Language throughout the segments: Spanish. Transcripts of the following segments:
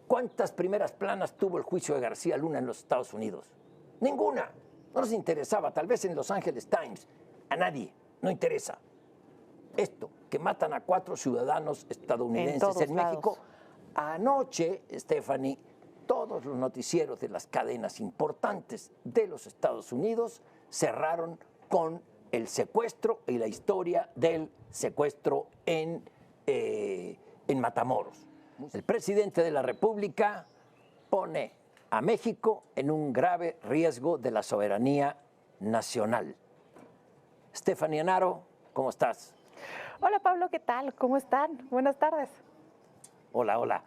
¿Cuántas primeras planas tuvo el juicio de García Luna en los Estados Unidos? Ninguna. No nos interesaba, tal vez en Los Angeles Times. A nadie, no interesa. Esto, que matan a 4 ciudadanos estadounidenses en México. Anoche, Stephanie, todos los noticieros de las cadenas importantes de los Estados Unidos cerraron con el secuestro y la historia del secuestro en Matamoros. El presidente de la República pone a México en un grave riesgo de la soberanía nacional. Stephanie Enaro, ¿cómo estás? Hola Pablo, ¿qué tal? ¿Cómo están? Buenas tardes. Hola, hola.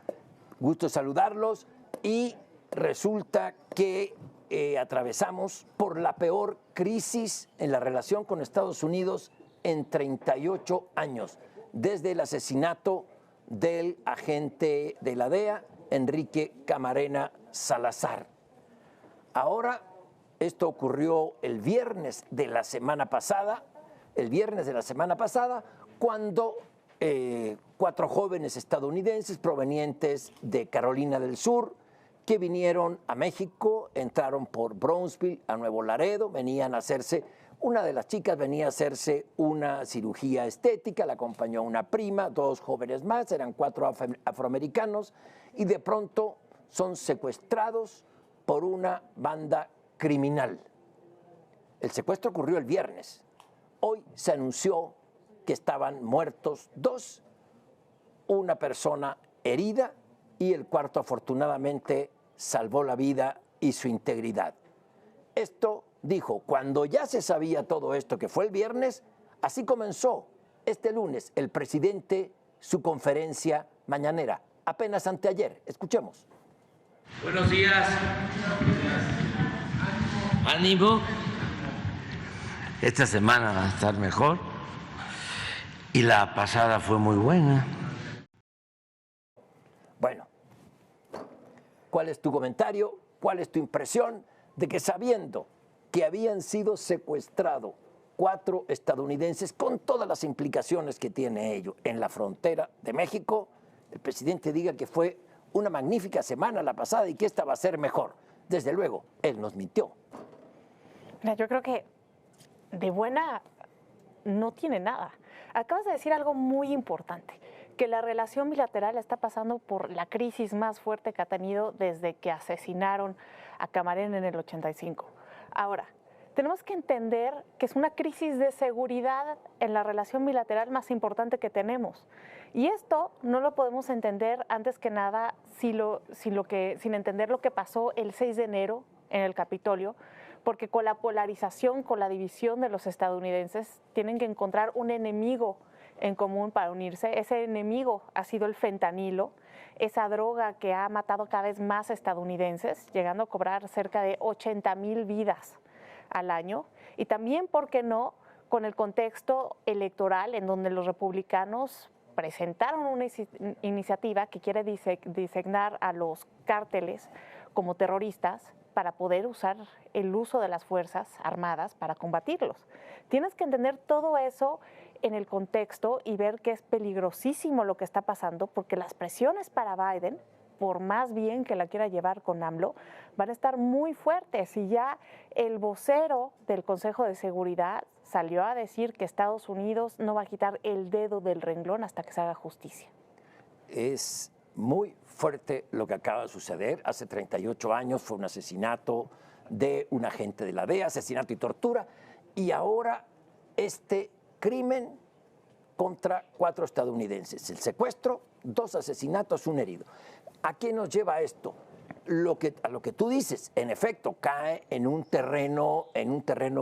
Gusto saludarlos y resulta que atravesamos por la peor crisis en la relación con Estados Unidos en 38 años, desde el asesinato del agente de la DEA, Enrique Camarena Salazar. Ahora, esto ocurrió el viernes de la semana pasada, cuando 4 jóvenes estadounidenses provenientes de Carolina del Sur que vinieron a México, entraron por Brownsville a Nuevo Laredo, venían a hacerse, una de las chicas venía a hacerse una cirugía estética, la acompañó una prima, 2 jóvenes más, eran 4 afroamericanos, y de pronto son secuestrados por una banda criminal. El secuestro ocurrió el viernes. Hoy se anunció que estaban muertos 2, una persona herida y el cuarto afortunadamente salvó la vida y su integridad. Esto dijo, cuando ya se sabía todo esto, que fue el viernes, así comenzó este lunes el presidente su conferencia mañanera, apenas anteayer. Escuchemos. Buenos días. Ánimo. Esta semana va a estar mejor y la pasada fue muy buena. Bueno, ¿cuál es tu comentario? ¿Cuál es tu impresión de que, sabiendo que habían sido secuestrados 4 estadounidenses con todas las implicaciones que tiene ello en la frontera de México, el presidente diga que fue una magnífica semana la pasada y que esta va a ser mejor? Desde luego, él nos mintió. Mira, yo creo que de buena no tiene nada. Acabas de decir algo muy importante, que la relación bilateral está pasando por la crisis más fuerte que ha tenido desde que asesinaron a Camarena en el 85. Ahora, tenemos que entender que es una crisis de seguridad en la relación bilateral más importante que tenemos. Y esto no lo podemos entender antes que nada sin entender lo que pasó el 6 de enero en el Capitolio, porque con la polarización, con la división de los estadounidenses, tienen que encontrar un enemigo en común para unirse. Ese enemigo ha sido el fentanilo, esa droga que ha matado cada vez más estadounidenses, llegando a cobrar cerca de 80,000 vidas al año. Y también, ¿por qué no?, con el contexto electoral en donde los republicanos presentaron una iniciativa que quiere designar a los cárteles como terroristas para poder usar el uso de las fuerzas armadas para combatirlos. Tienes que entender todo eso en el contexto y ver que es peligrosísimo lo que está pasando, porque las presiones para Biden, por más bien que la quiera llevar con AMLO, van a estar muy fuertes. Y ya el vocero del Consejo de Seguridad salió a decir que Estados Unidos no va a quitar el dedo del renglón hasta que se haga justicia. Es muy fuerte lo que acaba de suceder. Hace 38 años fue un asesinato de un agente de la DEA, asesinato y tortura, y ahora este crimen contra 4 estadounidenses, el secuestro, 2 asesinatos, 1 herido. ¿A qué nos lleva esto? A lo que tú dices, en efecto, cae en un terreno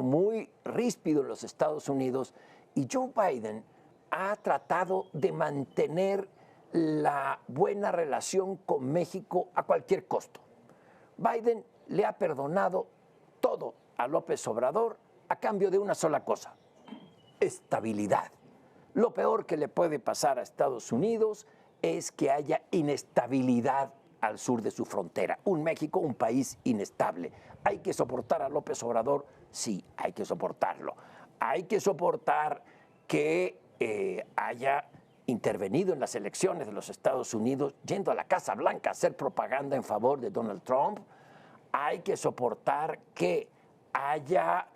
muy ríspido en los Estados Unidos, y Joe Biden ha tratado de mantener la buena relación con México a cualquier costo. Biden le ha perdonado todo a López Obrador a cambio de una sola cosa: estabilidad. Lo peor que le puede pasar a Estados Unidos es que haya inestabilidad al sur de su frontera. Un México, un país inestable. ¿Hay que soportar a López Obrador? Sí, hay que soportarlo. Hay que soportar que haya intervenido en las elecciones de los Estados Unidos, yendo a la Casa Blanca a hacer propaganda en favor de Donald Trump. Hay que soportar que haya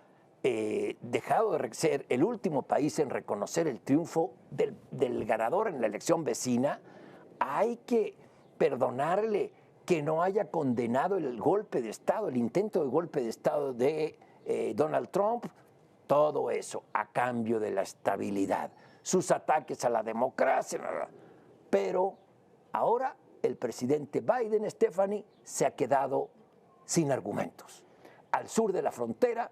dejado de ser el último país en reconocer el triunfo del ganador en la elección vecina. Hay que perdonarle que no haya condenado el golpe de Estado, el intento de golpe de Estado de Donald Trump. Todo eso a cambio de la estabilidad, sus ataques a la democracia. Pero ahora el presidente Biden, Stephanie, se ha quedado sin argumentos. Al sur de la frontera,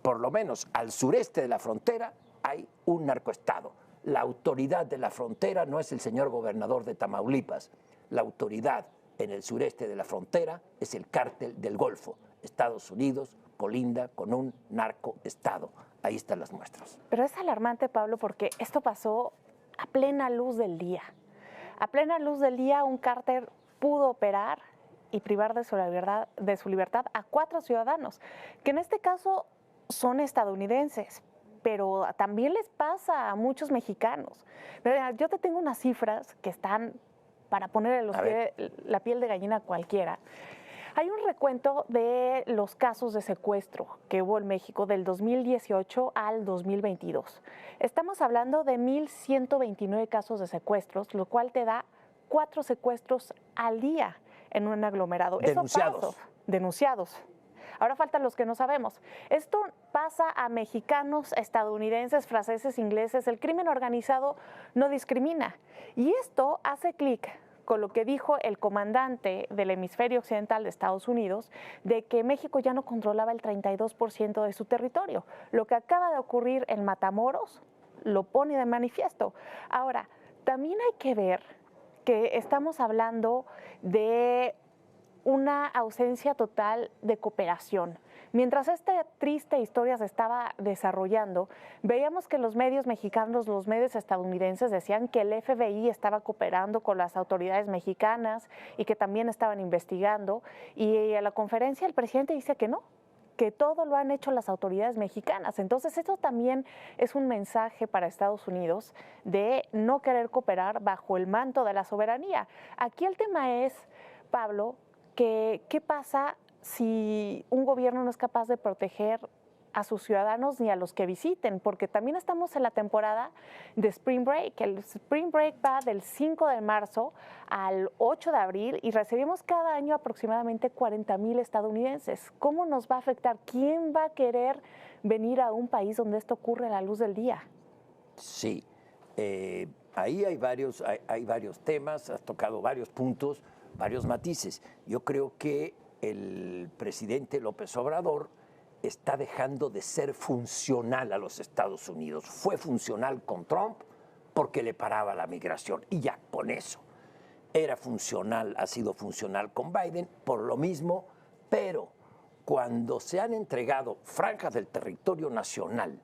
por lo menos al sureste de la frontera, hay un narcoestado. La autoridad de la frontera no es el señor gobernador de Tamaulipas. La autoridad en el sureste de la frontera es el cártel del Golfo. Estados Unidos colinda con un narcoestado. Ahí están las muestras. Pero es alarmante, Pablo, porque esto pasó a plena luz del día. A plena luz del día, un cártel pudo operar y privar de su libertad a 4 ciudadanos, que en este caso son estadounidenses, pero también les pasa a muchos mexicanos. Yo te tengo unas cifras que están para ponerle la piel de gallina a cualquiera. Hay un recuento de los casos de secuestro que hubo en México del 2018 al 2022. Estamos hablando de 1,129 casos de secuestros, lo cual te da 4 secuestros al día en un aglomerado. Denunciados. Denunciados. Ahora faltan los que no sabemos. Esto pasa a mexicanos, estadounidenses, franceses, ingleses. El crimen organizado no discrimina. Y esto hace clic con lo que dijo el comandante del hemisferio occidental de Estados Unidos, de que México ya no controlaba el 32% de su territorio. Lo que acaba de ocurrir en Matamoros lo pone de manifiesto. Ahora, también hay que ver que estamos hablando de una ausencia total de cooperación. Mientras esta triste historia se estaba desarrollando, veíamos que los medios mexicanos, los medios estadounidenses decían que el FBI estaba cooperando con las autoridades mexicanas y que también estaban investigando. Y a la conferencia el presidente dice que no, que todo lo han hecho las autoridades mexicanas. Entonces, esto también es un mensaje para Estados Unidos de no querer cooperar bajo el manto de la soberanía. Aquí el tema es, Pablo, que ¿qué pasa si un gobierno no es capaz de proteger a sus ciudadanos ni a los que visiten? Porque también estamos en la temporada de Spring Break. El Spring Break va del 5 de marzo al 8 de abril y recibimos cada año aproximadamente 40,000 estadounidenses. ¿Cómo nos va a afectar? ¿Quién va a querer venir a un país donde esto ocurre a la luz del día? Sí, ahí hay varios temas, has tocado varios puntos, varios matices. Yo creo que el presidente López Obrador está dejando de ser funcional a los Estados Unidos. Fue funcional con Trump porque le paraba la migración y ya, con eso. Era funcional, ha sido funcional con Biden por lo mismo, pero cuando se han entregado franjas del territorio nacional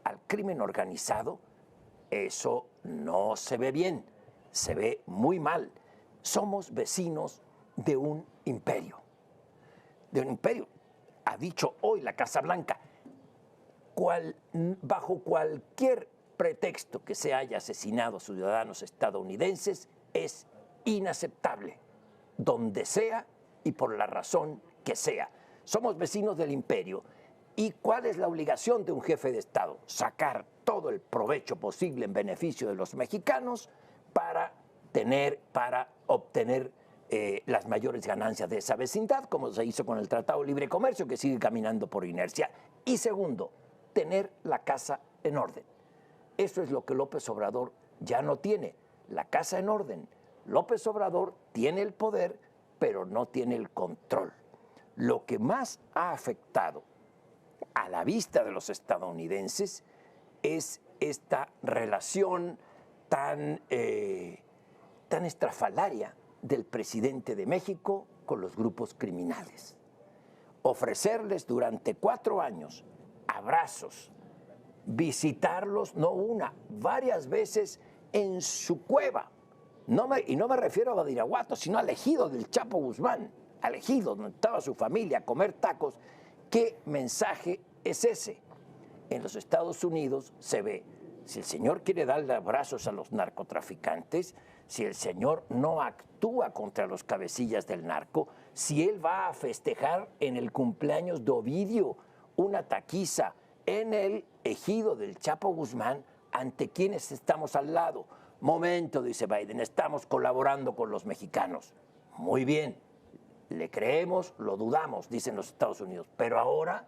al crimen organizado, eso no se ve bien, se ve muy mal. Somos vecinos de un imperio. Ha dicho hoy la Casa Blanca, bajo cualquier pretexto que se haya asesinado a ciudadanos estadounidenses, es inaceptable, donde sea y por la razón que sea. Somos vecinos del imperio. ¿Y cuál es la obligación de un jefe de Estado? Sacar todo el provecho posible en beneficio de los mexicanos para obtener las mayores ganancias de esa vecindad, como se hizo con el Tratado de Libre Comercio, que sigue caminando por inercia. Y segundo, tener la casa en orden. Eso es lo que López Obrador ya no tiene, la casa en orden. López Obrador tiene el poder, pero no tiene el control. Lo que más ha afectado a la vista de los estadounidenses es esta relación tan estrafalaria del presidente de México con los grupos criminales. Ofrecerles durante 4 años abrazos, visitarlos no una, varias veces en su cueva. Y no me refiero a Badiraguato, sino al ejido del Chapo Guzmán, al ejido donde estaba su familia a comer tacos. ¿Qué mensaje es ese? En los Estados Unidos se ve Si el señor quiere darle abrazos a los narcotraficantes, si el señor no actúa contra los cabecillas del narco, si él va a festejar en el cumpleaños de Ovidio una taquiza en el ejido del Chapo Guzmán, ¿ante quienes estamos al lado? Momento, dice Biden, estamos colaborando con los mexicanos. Muy bien, le creemos, lo dudamos, dicen los Estados Unidos. Pero ahora,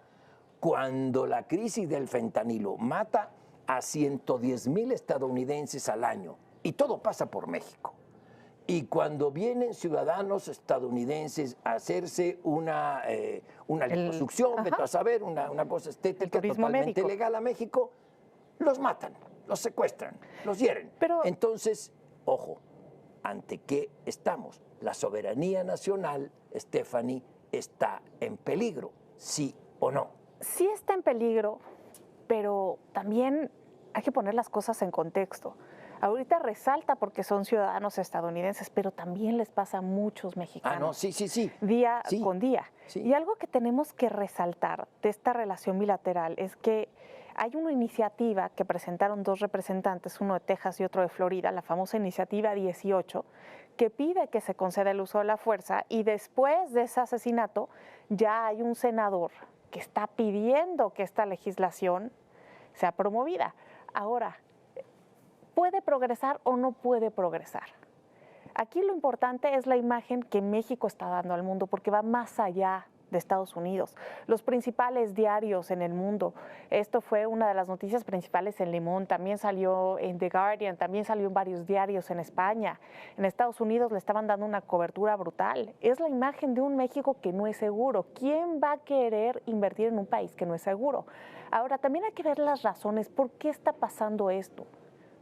cuando la crisis del fentanilo mata a 110,000 estadounidenses al año, y todo pasa por México, y cuando vienen ciudadanos estadounidenses a hacerse una liposucción, vete a saber, una cosa estética totalmente médico. legal a México, los matan, los secuestran, los hieren. Pero, entonces, ojo, ¿ante qué estamos? La soberanía nacional, Stephanie, está en peligro, ¿sí o no? Sí está en peligro, pero también hay que poner las cosas en contexto. Ahorita resalta porque son ciudadanos estadounidenses, pero también les pasa a muchos mexicanos. Ah, no, sí. Día Sí, con día. sí. Y algo que tenemos que resaltar de esta relación bilateral es que hay una iniciativa que presentaron dos representantes, uno de Texas y otro de Florida, la famosa iniciativa 18, que pide que se conceda el uso de la fuerza, y después de ese asesinato ya hay un senador que está pidiendo que esta legislación sea promovida. Ahora, ¿puede progresar o no puede progresar? Aquí lo importante es la imagen que México está dando al mundo, porque va más allá de Estados Unidos. Los principales diarios en el mundo, esto fue una de las noticias principales en Le Monde, también salió en The Guardian, también salió en varios diarios en España. En Estados Unidos le estaban dando una cobertura brutal. Es la imagen de un México que no es seguro. ¿Quién va a querer invertir en un país que no es seguro? Ahora, también hay que ver las razones. ¿Por qué está pasando esto?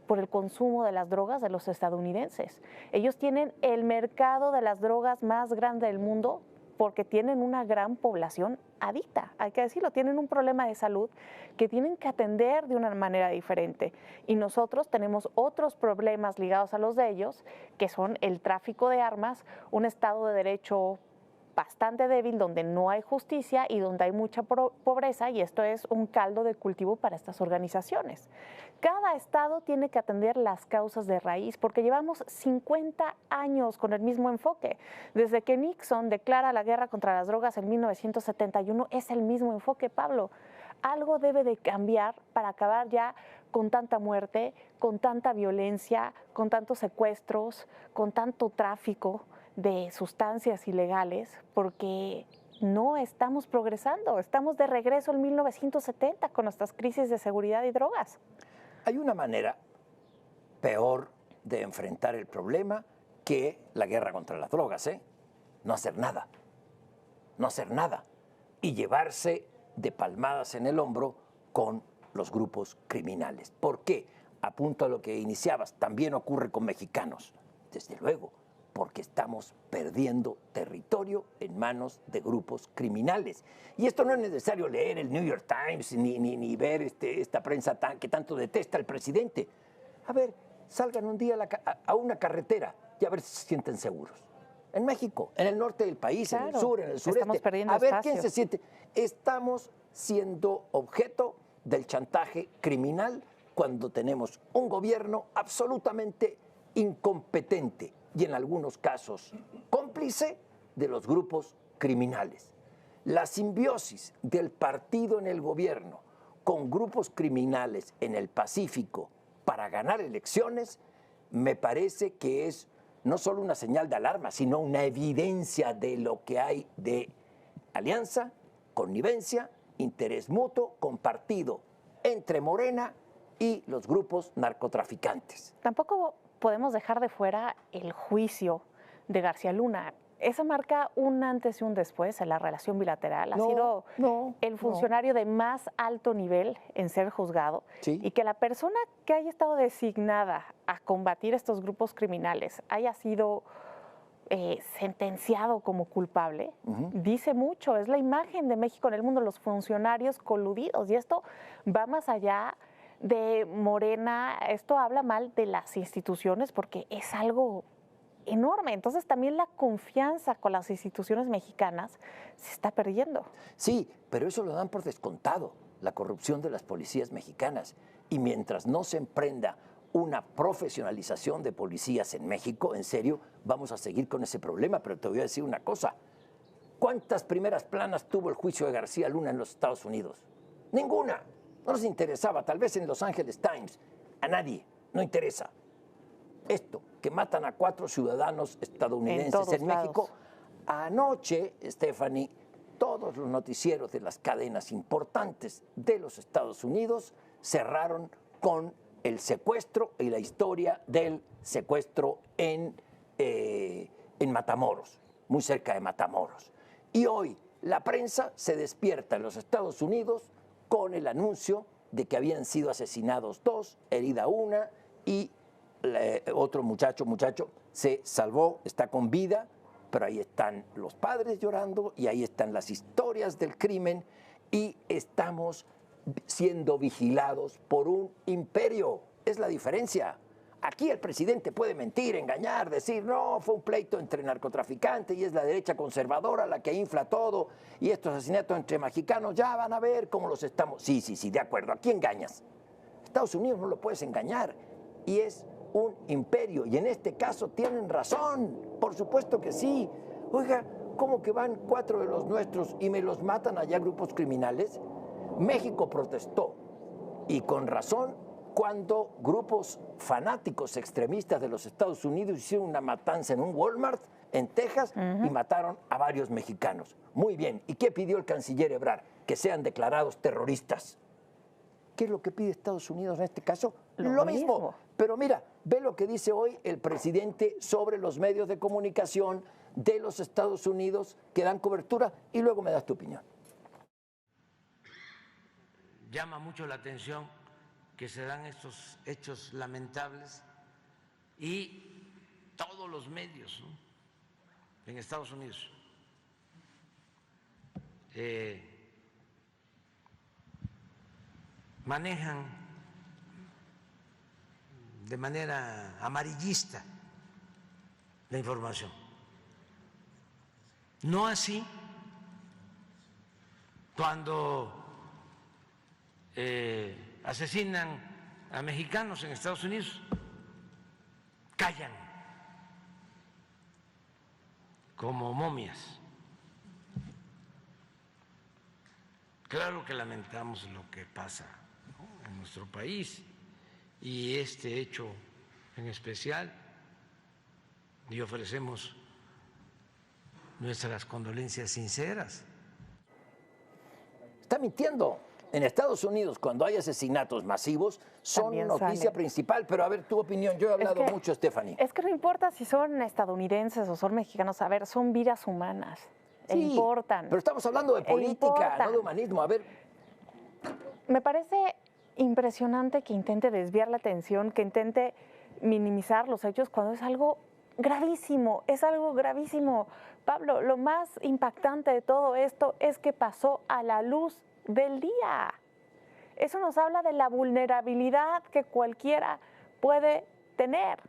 Por el consumo de las drogas de los estadounidenses. Ellos tienen el mercado de las drogas más grande del mundo porque tienen una gran población adicta, hay que decirlo, tienen un problema de salud que tienen que atender de una manera diferente. Y nosotros tenemos otros problemas ligados a los de ellos, que son el tráfico de armas, un Estado de Derecho bastante débil, donde no hay justicia y donde hay mucha pobreza, y esto es un caldo de cultivo para estas organizaciones. Cada estado tiene que atender las causas de raíz, porque llevamos 50 años con el mismo enfoque. Desde que Nixon declara la guerra contra las drogas en 1971, es el mismo enfoque, Pablo. Algo debe de cambiar para acabar ya con tanta muerte, con tanta violencia, con tantos secuestros, con tanto tráfico de sustancias ilegales, porque no estamos progresando. Estamos de regreso en 1970 con nuestras crisis de seguridad y drogas. Hay una manera peor de enfrentar el problema que la guerra contra las drogas, ¿eh? No hacer nada. No hacer nada. Y llevarse de palmadas en el hombro con los grupos criminales. ¿Por qué? Apunto a lo que iniciabas. También ocurre con mexicanos. Desde luego, porque estamos perdiendo territorio en manos de grupos criminales. Y esto no es necesario leer el New York Times ni ver esta prensa que tanto detesta al presidente. A ver, salgan un día a una carretera y a ver si se sienten seguros. En México, en el norte del país, claro, en el sur, en el sureste. Estamos perdiendo a ver espacio. quién se siente. Estamos siendo objeto del chantaje criminal cuando tenemos un gobierno absolutamente incompetente y en algunos casos cómplice de los grupos criminales. La simbiosis del partido en el gobierno con grupos criminales en el Pacífico para ganar elecciones me parece que es no solo una señal de alarma, sino una evidencia de lo que hay de alianza, connivencia, interés mutuo, compartido entre Morena y los grupos narcotraficantes. Tampoco podemos dejar de fuera el juicio de García Luna. Esa marca un antes y un después en la relación bilateral. Ha sido el funcionario de más alto nivel en ser juzgado. Sí. Y que la persona que haya estado designada a combatir estos grupos criminales haya sido sentenciado como culpable, dice mucho. Es la imagen de México en el mundo, los funcionarios coludidos. Y esto va más allá de Morena. Esto habla mal de las instituciones porque es algo enorme. Entonces también la confianza con las instituciones mexicanas se está perdiendo. Sí, pero eso lo dan por descontado. la corrupción de las policías mexicanas. Y mientras no se emprenda una profesionalización de policías en México, en serio, vamos a seguir con ese problema. Pero te voy a decir una cosa. ¿Cuántas primeras planas tuvo el juicio de García Luna en los Estados Unidos? Ninguna. No nos interesaba. Tal vez en Los Angeles Times. A nadie. No interesa. Esto, que matan a 4 ciudadanos estadounidenses en México. Anoche, Stephanie, todos los noticieros de las cadenas importantes de los Estados Unidos cerraron con el secuestro y la historia del secuestro en Matamoros, muy cerca de Matamoros. Y hoy la prensa se despierta en los Estados Unidos con el anuncio de que habían sido asesinados 2, herida 1 y otro muchacho se salvó, está con vida, pero ahí están los padres llorando y ahí están las historias del crimen y estamos siendo vigilados por un imperio. Es la diferencia. Aquí el presidente puede mentir, engañar, decir, no, fue un pleito entre narcotraficantes y es la derecha conservadora la que infla todo y estos asesinatos entre mexicanos, ya van a ver cómo los estamos. Sí, de acuerdo. ¿A quién engañas? Estados Unidos no lo puedes engañar y es un imperio y en este caso tienen razón, por supuesto que sí. Oiga, ¿cómo que van 4 de los nuestros y me los matan allá grupos criminales? México protestó y con razón cuando grupos fanáticos extremistas de los Estados Unidos hicieron una matanza en un Walmart en Texas y mataron a varios mexicanos. Muy bien, ¿y qué pidió el canciller Ebrard? Que sean declarados terroristas. ¿Qué es lo que pide Estados Unidos en este caso? Lo mismo. Pero mira, ve lo que dice hoy el presidente sobre los medios de comunicación de los Estados Unidos que dan cobertura y luego me das tu opinión. Llama mucho la atención que se dan estos hechos lamentables y todos los medios, ¿no?, en Estados Unidos manejan de manera amarillista la información. No así cuando asesinan a mexicanos en Estados Unidos, callan como momias. Claro que lamentamos lo que pasa, ¿no?, en nuestro país y este hecho en especial, y ofrecemos nuestras condolencias sinceras. Está mintiendo. En Estados Unidos, cuando hay asesinatos masivos, son También noticia sale. principal. Pero a ver, tu opinión. Yo he hablado mucho, Stephanie. Es que no importa si son estadounidenses o son mexicanos, a ver, son vidas humanas. Sí, importan. Pero estamos hablando de política, no de humanismo. A ver. Me parece impresionante que intente desviar la atención, que intente minimizar los hechos cuando es algo gravísimo, es algo gravísimo. Pablo, lo más impactante de todo esto es que pasó a la luz del día. Eso nos habla de la vulnerabilidad que cualquiera puede tener.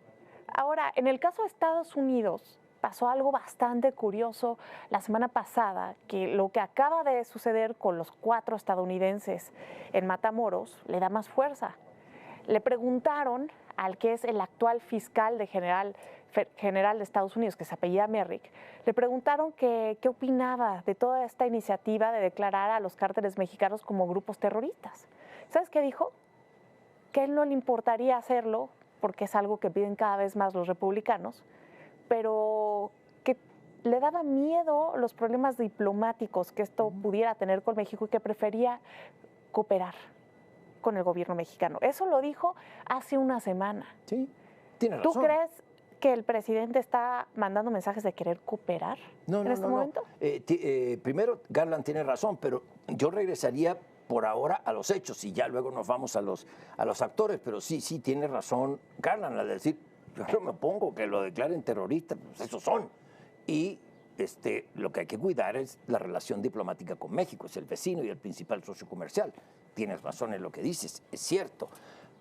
Ahora, en el caso de Estados Unidos, pasó algo bastante curioso la semana pasada, que lo que acaba de suceder con los 4 estadounidenses en Matamoros le da más fuerza. Le preguntaron al que es el actual fiscal de general de Estados Unidos, que se apellida Merrick, le preguntaron qué opinaba de toda esta iniciativa de declarar a los cárteles mexicanos como grupos terroristas. ¿Sabes qué dijo? Que a él no le importaría hacerlo, porque es algo que piden cada vez más los republicanos, pero que le daba miedo los problemas diplomáticos que esto pudiera tener con México y que prefería cooperar con el gobierno mexicano. Eso lo dijo hace una semana. Sí, tiene razón. ¿Tú crees que el presidente está mandando mensajes de querer cooperar en este momento? Primero, Garland tiene razón, pero yo regresaría por ahora a los hechos y ya luego nos vamos a los actores, pero sí tiene razón Garland al decir, yo no me opongo que lo declaren terrorista, pues esos son. Y lo que hay que cuidar es la relación diplomática con México, es el vecino y el principal socio comercial. Tienes razón en lo que dices, es cierto,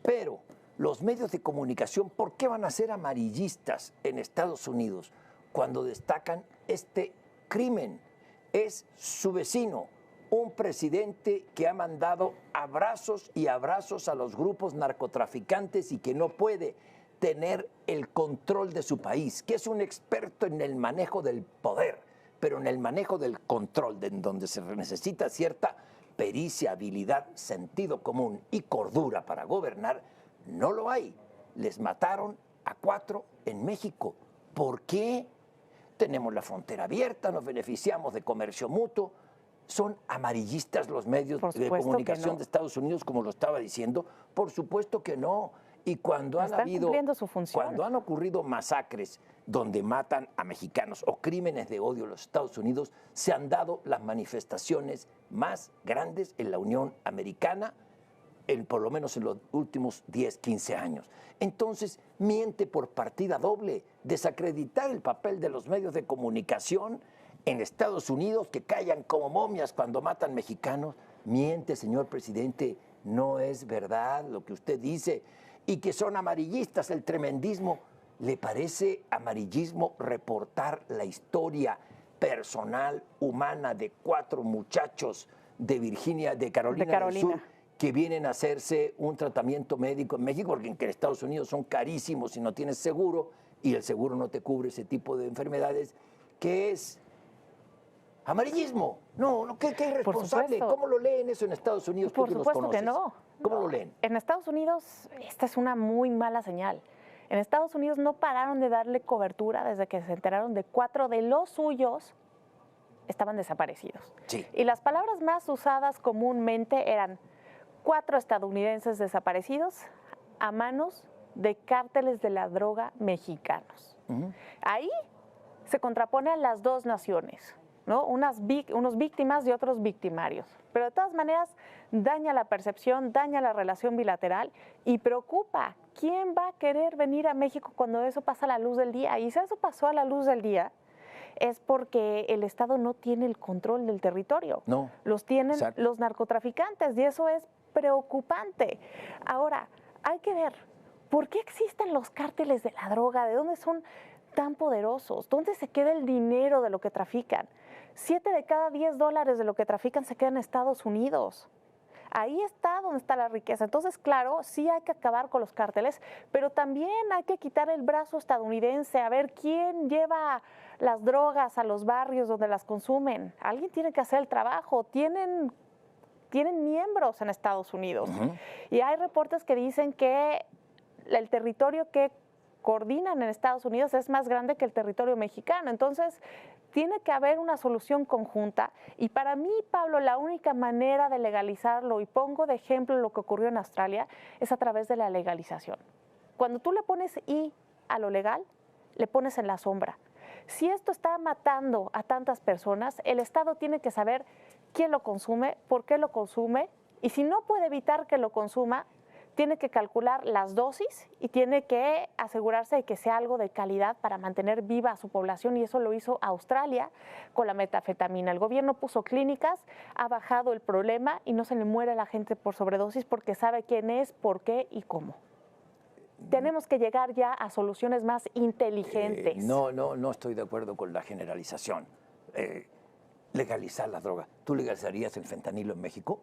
pero los medios de comunicación, ¿por qué van a ser amarillistas en Estados Unidos cuando destacan este crimen? Es su vecino, un presidente que ha mandado abrazos y abrazos a los grupos narcotraficantes y que no puede tener el control de su país, que es un experto en el manejo del poder, pero en el manejo del control, en donde se necesita cierta pericia, habilidad, sentido común y cordura para gobernar, no lo hay. Les mataron a 4 en México. ¿Por qué? Tenemos la frontera abierta, nos beneficiamos de comercio mutuo. ¿Son amarillistas los medios de comunicación de Estados Unidos, como lo estaba diciendo? Por supuesto que no. Y cuando cuando han ocurrido masacres donde matan a mexicanos o crímenes de odio en los Estados Unidos, se han dado las manifestaciones más grandes en la Unión Americana, por lo menos en los últimos 10, 15 años. Entonces, miente por partida doble, desacreditar el papel de los medios de comunicación en Estados Unidos, que callan como momias cuando matan mexicanos. Miente, señor presidente, no es verdad lo que usted dice. Y que son amarillistas, el tremendismo. ¿Le parece amarillismo reportar la historia personal, humana de 4 muchachos de Carolina del Sur, que vienen a hacerse un tratamiento médico en México, porque en Estados Unidos son carísimos si no tienes seguro y el seguro no te cubre ese tipo de enfermedades? ¿Qué es amarillismo? No, qué irresponsable. ¿Cómo lo leen eso en Estados Unidos? Por supuesto que no. ¿Cómo lo leen? En Estados Unidos esta es una muy mala señal. En Estados Unidos no pararon de darle cobertura desde que se enteraron de 4 de los suyos estaban desaparecidos. Sí. Y las palabras más usadas comúnmente eran 4 estadounidenses desaparecidos a manos de cárteles de la droga mexicanos. Ahí se contrapone a las 2 naciones, ¿no? Unos víctimas y otros victimarios. Pero de todas maneras daña la percepción, daña la relación bilateral y preocupa. ¿Quién va a querer venir a México cuando eso pasa a la luz del día? Y si eso pasó a la luz del día, es porque el Estado no tiene el control del territorio. No. Los tienen los narcotraficantes y eso es preocupante. Ahora, hay que ver, ¿por qué existen los cárteles de la droga? ¿De dónde son tan poderosos? ¿Dónde se queda el dinero de lo que trafican? 7 de cada 10 dólares de lo que trafican se quedan en Estados Unidos. Ahí está donde está la riqueza. Entonces, claro, sí hay que acabar con los cárteles, pero también hay que quitar el brazo estadounidense, a ver quién lleva las drogas a los barrios donde las consumen. Alguien tiene que hacer el trabajo. Tienen miembros en Estados Unidos. Y hay reportes que dicen que el territorio que coordinan en Estados Unidos es más grande que el territorio mexicano. Entonces, tiene que haber una solución conjunta. Y para mí, Pablo, la única manera de legalizarlo, y pongo de ejemplo lo que ocurrió en Australia, es a través de la legalización. Cuando tú le pones I a lo legal, le pones en la sombra. Si esto está matando a tantas personas, el Estado tiene que saber quién lo consume, por qué lo consume, y si no puede evitar que lo consuma, tiene que calcular las dosis y tiene que asegurarse de que sea algo de calidad para mantener viva a su población, y eso lo hizo Australia con la metanfetamina. El gobierno puso clínicas, ha bajado el problema y no se le muere a la gente por sobredosis porque sabe quién es, por qué y cómo. Tenemos que llegar ya a soluciones más inteligentes. No estoy de acuerdo con la generalización. Legalizar la droga. ¿Tú legalizarías el fentanilo en México?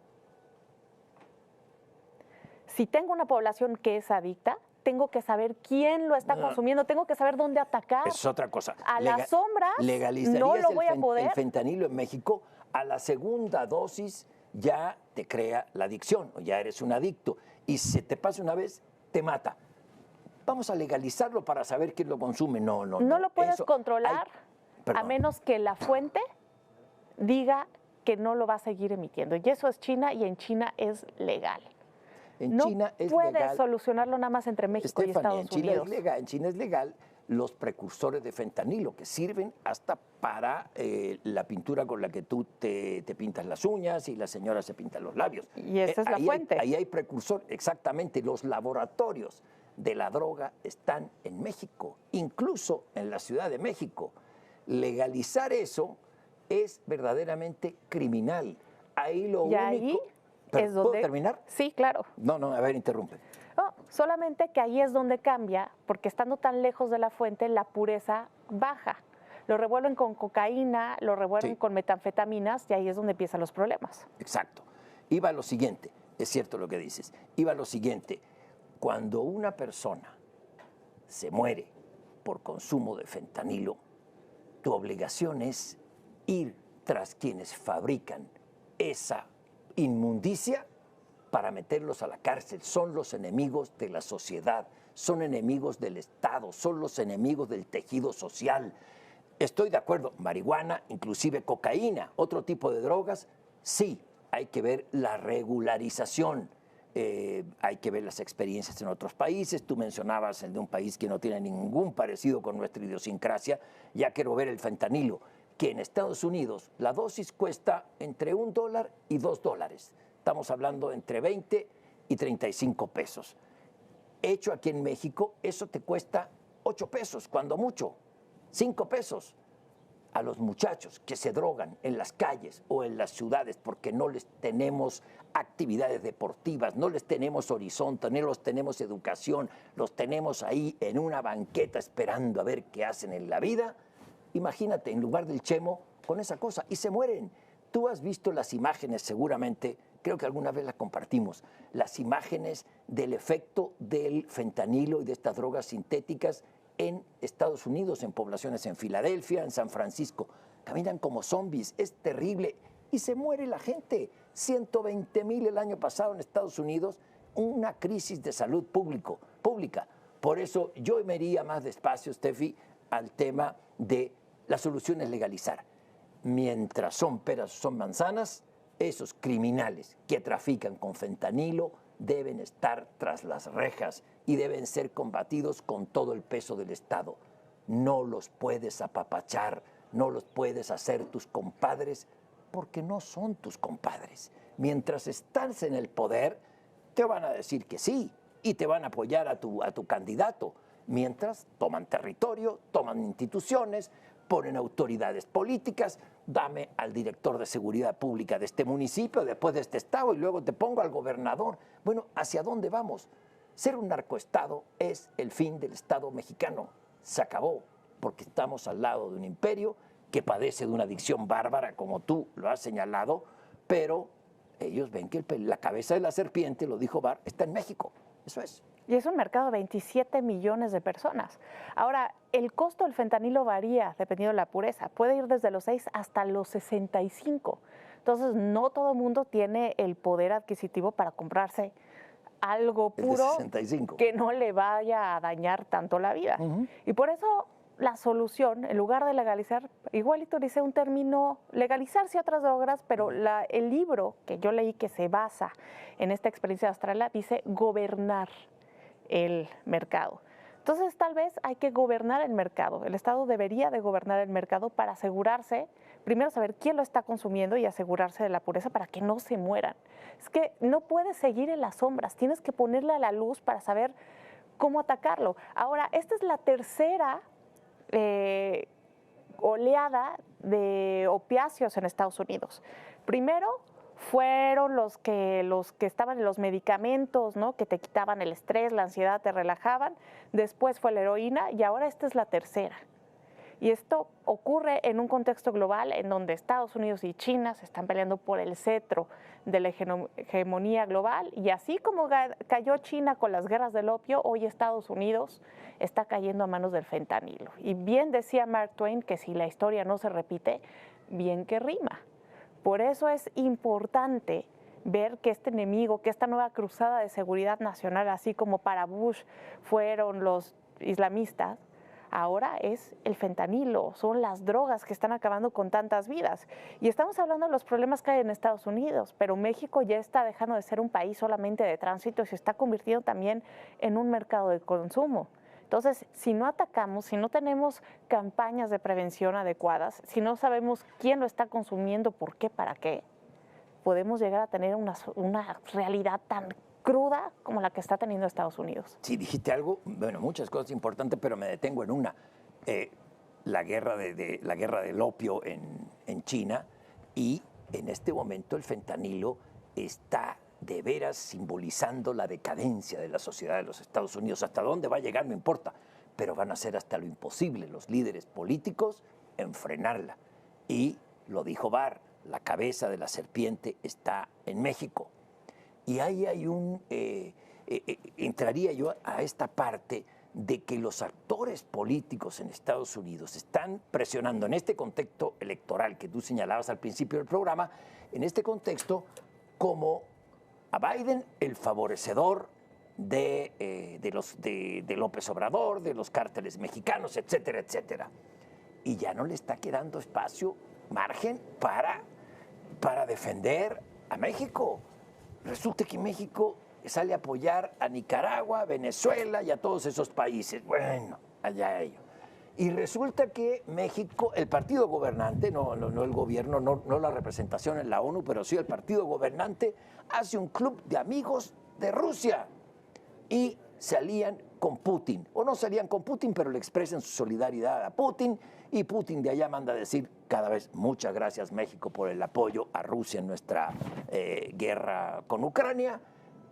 Si tengo una población que es adicta, tengo que saber quién lo está consumiendo, tengo que saber dónde atacar. Es otra cosa. A las sombras no lo voy a poder. El fentanilo en México, a la segunda dosis ya te crea la adicción, o ya eres un adicto. Y si te pasa una vez, te mata. Vamos a legalizarlo para saber quién lo consume. No lo puedes controlar a menos que la fuente diga que no lo va a seguir emitiendo. Y eso es China, y en China es legal. China es legal. No puedes solucionarlo nada más entre México y Estados Unidos. En China es legal los precursores de fentanilo, que sirven hasta para la pintura con la que tú te pintas las uñas y la señora se pinta los labios. Y esa es la fuente. Ahí hay precursor, exactamente. Los laboratorios de la droga están en México, incluso en la Ciudad de México. Legalizar eso es verdaderamente criminal. Ahí lo único... Ahí es donde... ¿Puedo terminar? Sí, claro. No, a ver, interrumpe. No, solamente que ahí es donde cambia, porque estando tan lejos de la fuente, la pureza baja. lo revuelven con cocaína, lo revuelven con metanfetaminas y ahí es donde empiezan los problemas. Exacto. Iba a lo siguiente, es cierto lo que dices, iba a lo siguiente, cuando una persona se muere por consumo de fentanilo, tu obligación es ir tras quienes fabrican esa inmundicia para meterlos a la cárcel. Son los enemigos de la sociedad, son enemigos del Estado, son los enemigos del tejido social. Estoy de acuerdo, marihuana, inclusive cocaína, otro tipo de drogas, sí, hay que ver la regularización. Hay que ver las experiencias en otros países. Tú mencionabas el de un país que no tiene ningún parecido con nuestra idiosincrasia. Ya quiero ver el fentanilo, que en Estados Unidos la dosis cuesta entre $1 y $2. Estamos hablando entre 20 y 35 pesos. Hecho aquí en México, eso te cuesta 8 pesos, cuando mucho, 5 pesos. A los muchachos que se drogan en las calles o en las ciudades porque no les tenemos actividades deportivas, no les tenemos horizonte, no les tenemos educación, los tenemos ahí en una banqueta esperando a ver qué hacen en la vida, imagínate, en lugar del chemo, con esa cosa, y se mueren. Tú has visto las imágenes seguramente, creo que alguna vez las compartimos, las imágenes del efecto del fentanilo y de estas drogas sintéticas en Estados Unidos, en poblaciones en Filadelfia, en San Francisco. Caminan como zombies, es terrible. Y se muere la gente. 120,000 el año pasado en Estados Unidos, una crisis de salud pública. Por eso yo me iría más despacio, Steffi, al tema de la solución es legalizar. Mientras son peras o son manzanas, esos criminales que trafican con fentanilo deben estar tras las rejas y deben ser combatidos con todo el peso del Estado. No los puedes apapachar, no los puedes hacer tus compadres, porque no son tus compadres. Mientras estás en el poder, te van a decir que sí y te van a apoyar a tu candidato. Mientras toman territorio, toman instituciones, ponen autoridades políticas, dame al director de seguridad pública de este municipio, después de este estado, y luego te pongo al gobernador. Bueno, ¿hacia dónde vamos? Ser un narcoestado es el fin del Estado mexicano. Se acabó, porque estamos al lado de un imperio que padece de una adicción bárbara, como tú lo has señalado, pero ellos ven que la cabeza de la serpiente, lo dijo Barr, está en México. Eso es. Y es un mercado de 27 millones de personas. Ahora, el costo del fentanilo varía dependiendo de la pureza. Puede ir desde los 6 hasta los 65. Entonces, no todo el mundo tiene el poder adquisitivo para comprarse algo puro que no le vaya a dañar tanto la vida. Y por eso la solución, en lugar de legalizar, igualito dice un término, legalizarse otras drogas, pero el libro que yo leí que se basa en esta experiencia de Australia dice gobernar el mercado. Entonces, tal vez hay que gobernar el mercado. El Estado debería de gobernar el mercado para asegurarse, primero saber quién lo está consumiendo y asegurarse de la pureza para que no se mueran. Es que no puedes seguir en las sombras, tienes que ponerle a la luz para saber cómo atacarlo. Ahora, esta es la tercera oleada de opiáceos en Estados Unidos. Primero fueron los que estaban en los medicamentos, ¿no? Que te quitaban el estrés, la ansiedad, te relajaban. Después fue la heroína y ahora esta es la tercera. Y esto ocurre en un contexto global en donde Estados Unidos y China se están peleando por el cetro de la hegemonía global. Y así como cayó China con las guerras del opio, hoy Estados Unidos está cayendo a manos del fentanilo. Y bien decía Mark Twain que si la historia no se repite, bien que rima. Por eso es importante ver que este enemigo, que esta nueva cruzada de seguridad nacional, así como para Bush fueron los islamistas, ahora es el fentanilo, son las drogas que están acabando con tantas vidas. Y estamos hablando de los problemas que hay en Estados Unidos, pero México ya está dejando de ser un país solamente de tránsito y se está convirtiendo también en un mercado de consumo. Entonces, si no atacamos, si no tenemos campañas de prevención adecuadas, si no sabemos quién lo está consumiendo, por qué, para qué, podemos llegar a tener una realidad tan cruda como la que está teniendo Estados Unidos. Sí, dijiste algo, bueno, muchas cosas importantes, pero me detengo en una. La guerra del opio en China, y en este momento el fentanilo está de veras simbolizando la decadencia de la sociedad de los Estados Unidos. Hasta dónde va a llegar no importa, pero van a hacer hasta lo imposible los líderes políticos en frenarla. Y lo dijo Barr, la cabeza de la serpiente está en México. Y ahí hay entraría yo a esta parte de que los actores políticos en Estados Unidos están presionando en este contexto electoral que tú señalabas al principio del programa, en este contexto como a Biden el favorecedor de López Obrador, de los cárteles mexicanos, etcétera, etcétera. Y ya no le está quedando espacio, margen para defender a México. Resulta que México sale a apoyar a Nicaragua, Venezuela y a todos esos países. Bueno, allá ellos. Y resulta que México, el partido gobernante, no el gobierno, no la representación en la ONU, pero sí el partido gobernante, hace un club de amigos de Rusia y se alían con Putin. O no se alían con Putin, pero le expresan su solidaridad a Putin y Putin de allá manda a decir cada vez muchas gracias México por el apoyo a Rusia en nuestra guerra con Ucrania.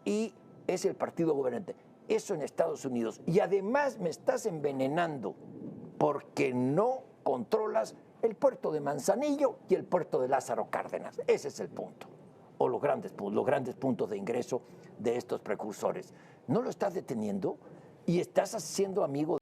Y es el partido gobernante. Eso en Estados Unidos. Y además me estás envenenando porque no controlas el puerto de Manzanillo y el puerto de Lázaro Cárdenas. Ese es el punto. O los grandes puntos de ingreso de estos precursores. No lo estás deteniendo y estás haciendo amigo.